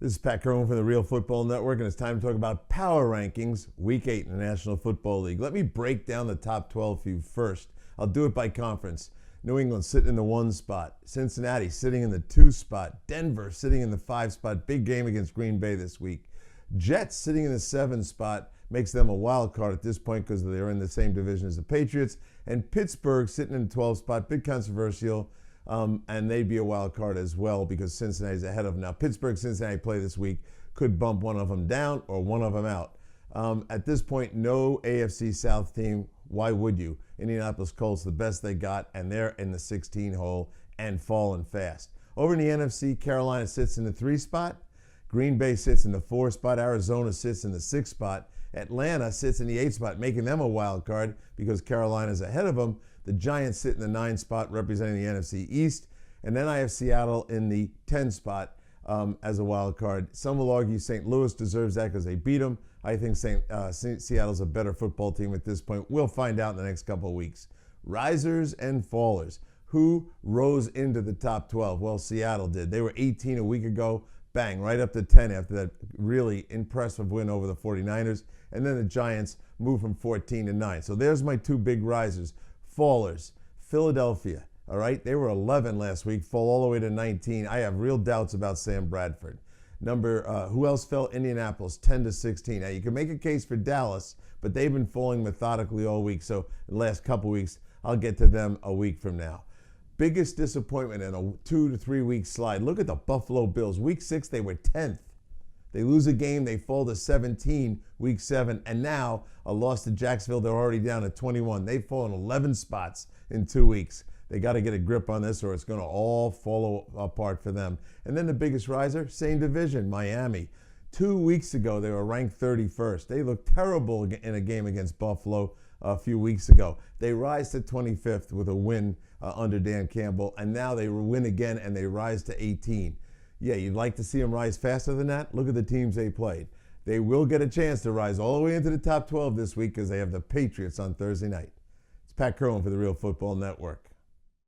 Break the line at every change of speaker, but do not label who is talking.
This is Pat Kerwin from the Real Football Network, and it's time to talk about power rankings, Week 8 in the National Football League. Let me break down the top 12 for you first. I'll do it by conference. New England sitting in the 1 spot. Cincinnati sitting in the 2 spot. Denver sitting in the 5 spot. Big game against Green Bay this week. Jets sitting in the 7 spot. Makes them a wild card at this point because they're in the same division as the Patriots. And Pittsburgh sitting in the 12 spot. Big controversial. And they'd be a wild card as well because Cincinnati's ahead of them. Now, Pittsburgh-Cincinnati play this week could bump one of them down or one of them out. At this point, no AFC South team. Why would you? Indianapolis Colts, the best they got, and they're in the 16 hole and falling fast. Over in the NFC, Carolina sits in the 3 spot. Green Bay sits in the 4 spot. Arizona sits in the 6 spot. Atlanta sits in the 8 spot, making them a wild card because Carolina's ahead of them. The Giants sit in the 9 spot, representing the NFC East. And then I have Seattle in the 10 spot as a wild card. Some will argue St. Louis deserves that because they beat them. I think Seattle's a better football team at this point. We'll find out in the next couple of weeks. Risers and fallers. Who rose into the top 12? Well, Seattle did. They were 18 a week ago. Bang, right up to 10 after that really impressive win over the 49ers. And then the Giants moved from 14 to 9. So there's my 2 big risers. Fallers, Philadelphia, all right? They were 11 last week, fall all the way to 19. I have real doubts about Sam Bradford. Who else fell? Indianapolis, 10 to 16. Now, you can make a case for Dallas, but they've been falling methodically all week. So the last couple weeks, I'll get to them a week from now. Biggest disappointment in a 2 to 3 week slide. Look at the Buffalo Bills. Week 6, they were 10th. They lose a game, they fall to 17, week 7, and now a loss to Jacksonville, they're already down at 21. They've fallen 11 spots in 2 weeks. They got to get a grip on this or it's going to all fall apart for them. And then the biggest riser, same division, Miami. 2 weeks ago, they were ranked 31st. They looked terrible in a game against Buffalo a few weeks ago. They rise to 25th with a win under Dan Campbell, and now they win again and they rise to 18. Yeah, you'd like to see them rise faster than that? Look at the teams they played. They will get a chance to rise all the way into the top 12 this week because they have the Patriots on Thursday night. It's Pat Kerwin for the Real Football Network.